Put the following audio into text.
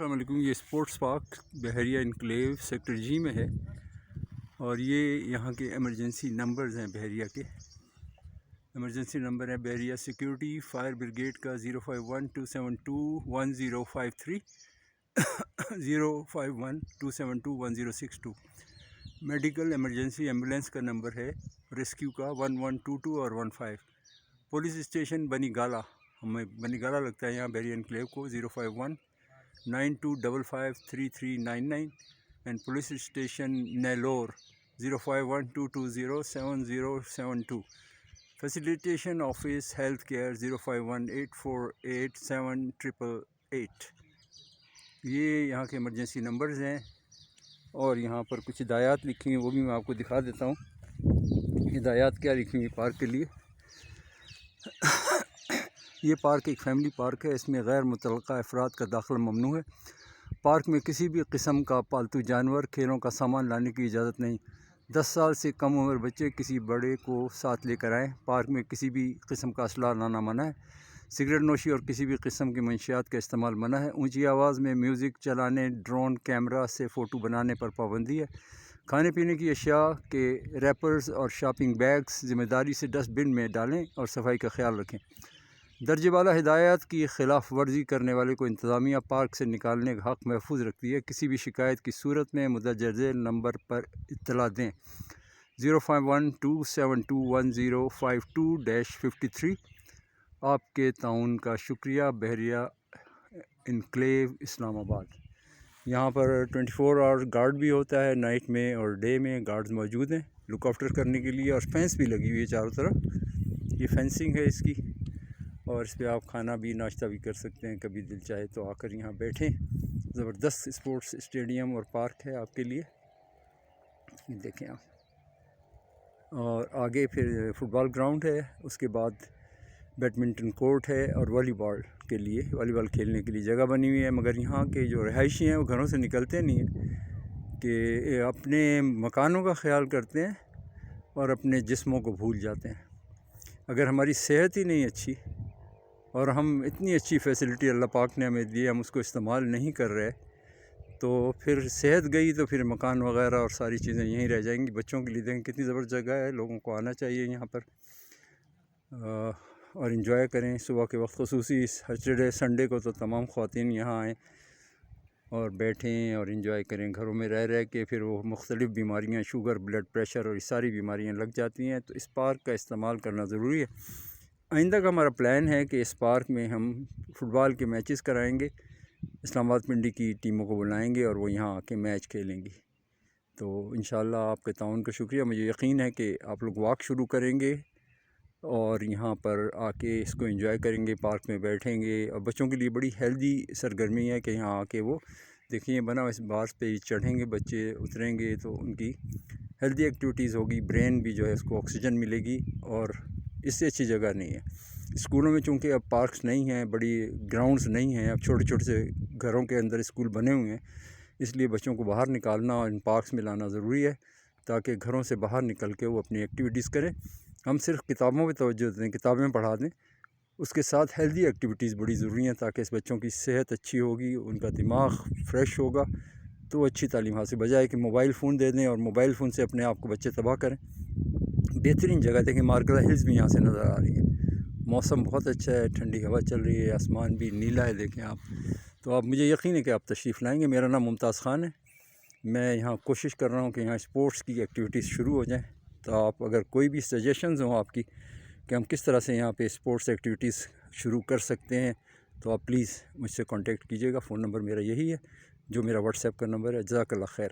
السلام علیکم۔ یہ اسپورٹس پارک بحریہ انکلیو سیکٹر جی میں ہے اور یہ یہاں کے ایمرجنسی نمبرز ہیں۔ بحریہ کے ایمرجنسی نمبر ہے بحریہ سیکیورٹی فائر بریگیڈ کا 051-272-1053 051-272-1062۔ میڈیکل ایمرجنسی ایمبولینس کا نمبر ہے ریسکیو کا 1122 اور 15۔ پولیس اسٹیشن بنی گالا، ہمیں بنی گالا لگتا ہے یہاں بحریہ انکلیو کو، 051-9255-3399 and police station Nellore 051-220-7072۔ Facilitation office health care 051-848-788۔ یہ یہاں کے ایمرجنسی نمبرز ہیں اور یہاں پر کچھ ہدایات لکھی ہیں، وہ بھی میں آپ کو دکھا دیتا ہوں۔ ہدایات کیا لکھی ہوئی پارک کے لیے؟ یہ پارک ایک فیملی پارک ہے، اس میں غیر متعلقہ افراد کا داخلہ ممنوع ہے۔ پارک میں کسی بھی قسم کا پالتو جانور، کھیلوں کا سامان لانے کی اجازت نہیں۔ 10 سال سے کم عمر بچے کسی بڑے کو ساتھ لے کر آئیں۔ پارک میں کسی بھی قسم کا اسلحہ لانا منع ہے۔ سگریٹ نوشی اور کسی بھی قسم کی منشیات کا استعمال منع ہے۔ اونچی آواز میں میوزک چلانے، ڈرون کیمرہ سے فوٹو بنانے پر پابندی ہے۔ کھانے پینے کی اشیاء کے ریپرز اور شاپنگ بیگز ذمہ داری سے ڈسٹ بن میں ڈالیں اور صفائی کا خیال رکھیں۔ درجہ بالا ہدایات کی خلاف ورزی کرنے والے کو انتظامیہ پارک سے نکالنے کا حق محفوظ رکھتی ہے۔ کسی بھی شکایت کی صورت میں مندرجہ ذیل نمبر پر اطلاع دیں 051-272-1052-53۔ آپ کے تعاون کا شکریہ۔ بحریہ انکلیو اسلام آباد۔ یہاں پر 24 آورز گارڈ بھی ہوتا ہے، نائٹ میں اور ڈے میں گارڈز موجود ہیں لک آفٹر کرنے کے لیے، اور فینس بھی لگی ہوئی ہے چاروں طرف۔ یہ فینسنگ ہے اس کی، اور اس پہ آپ کھانا بھی ناشتہ بھی کر سکتے ہیں، کبھی دل چاہے تو آ کر یہاں بیٹھیں۔ زبردست اسپورٹس اسٹیڈیم اور پارک ہے آپ کے لیے، دیکھیں آپ۔ اور آگے پھر فٹ بال گراؤنڈ ہے، اس کے بعد بیڈمنٹن کورٹ ہے، اور والی بال کے لیے، والی بال کھیلنے کے لیے جگہ بنی ہوئی ہے۔ مگر یہاں کے جو رہائشی ہیں وہ گھروں سے نکلتے نہیں ہیں، کہ اپنے مکانوں کا خیال کرتے ہیں اور اپنے جسموں کو بھول جاتے ہیں۔ اگر ہماری صحت ہی نہیں اچھی اور ہم اتنی اچھی فیسلٹی اللہ پاک نے ہمیں دی، ہم اس کو استعمال نہیں کر رہے، تو پھر صحت گئی تو پھر مکان وغیرہ اور ساری چیزیں یہیں رہ جائیں گی۔ بچوں کے لیے دیکھیں کتنی زبردست جگہ ہے، لوگوں کو آنا چاہیے یہاں پر اور انجوائے کریں صبح کے وقت، خصوصی سیٹرڈے سنڈے کو تو تمام خواتین یہاں آئیں اور بیٹھیں اور انجوائے کریں۔ گھروں میں رہ رہ کے پھر وہ مختلف بیماریاں، شوگر، بلڈ پریشر اور یہ ساری بیماریاں لگ جاتی ہیں، تو اس پارک کا استعمال کرنا ضروری ہے۔ آئندہ کا ہمارا پلان ہے کہ اس پارک میں ہم فٹ بال کے میچز کرائیں گے، اسلام آباد پنڈی کی ٹیموں کو بلائیں گے اور وہ یہاں آ کے میچ کھیلیں گی۔ تو انشاءاللہ آپ کے تعاون کا شکریہ۔ مجھے یقین ہے کہ آپ لوگ واک شروع کریں گے اور یہاں پر آ کے اس کو انجوائے کریں گے، پارک میں بیٹھیں گے، اور بچوں کے لیے بڑی ہیلدی سرگرمی ہے کہ یہاں آ کے وہ دیکھیں بنا اس بار پہ چڑھیں گے بچے، اتریں گے تو ان کی ہیلدی ایکٹیویٹیز ہوگی، برین بھی جو ہے اس کو آکسیجن ملے گی، اور اس سے اچھی جگہ نہیں ہے۔ اسکولوں میں چونکہ اب پارکس نہیں ہیں، بڑی گراؤنڈز نہیں ہیں، اب چھوٹے چھوٹے سے گھروں کے اندر اسکول بنے ہوئے ہیں، اس لیے بچوں کو باہر نکالنا اور ان پارکس میں لانا ضروری ہے، تاکہ گھروں سے باہر نکل کے وہ اپنی ایکٹیویٹیز کریں۔ ہم صرف کتابوں پہ توجہ دیں، کتابیں پڑھا دیں، اس کے ساتھ ہیلدی ایکٹیویٹیز بڑی ضروری ہیں، تاکہ اس بچوں کی صحت اچھی ہوگی، ان کا دماغ فریش ہوگا، تو اچھی تعلیم حاصل، بجائے کہ موبائل فون دے دیں اور موبائل فون سے اپنے آپ کو بچے تباہ کریں۔ بہترین جگہ دیکھیں، مارگرہ ہلز بھی یہاں سے نظر آ رہی ہے، موسم بہت اچھا ہے، ٹھنڈی ہوا چل رہی ہے، آسمان بھی نیلا ہے، دیکھیں آپ۔ تو آپ، مجھے یقین ہے کہ آپ تشریف لائیں گے۔ میرا نام ممتاز خان ہے، میں یہاں کوشش کر رہا ہوں کہ یہاں اسپورٹس کی ایکٹیویٹیز شروع ہو جائیں، تو آپ اگر کوئی بھی سجیشنز ہوں آپ کی کہ ہم کس طرح سے یہاں پہ اسپورٹس ایکٹیویٹیز شروع کر سکتے ہیں، تو آپ پلیز مجھ سے کانٹیکٹ کیجیے گا۔ فون نمبر میرا یہی ہے جو میرا واٹس ایپ کا نمبر ہے۔ جزاک اللہ خیر۔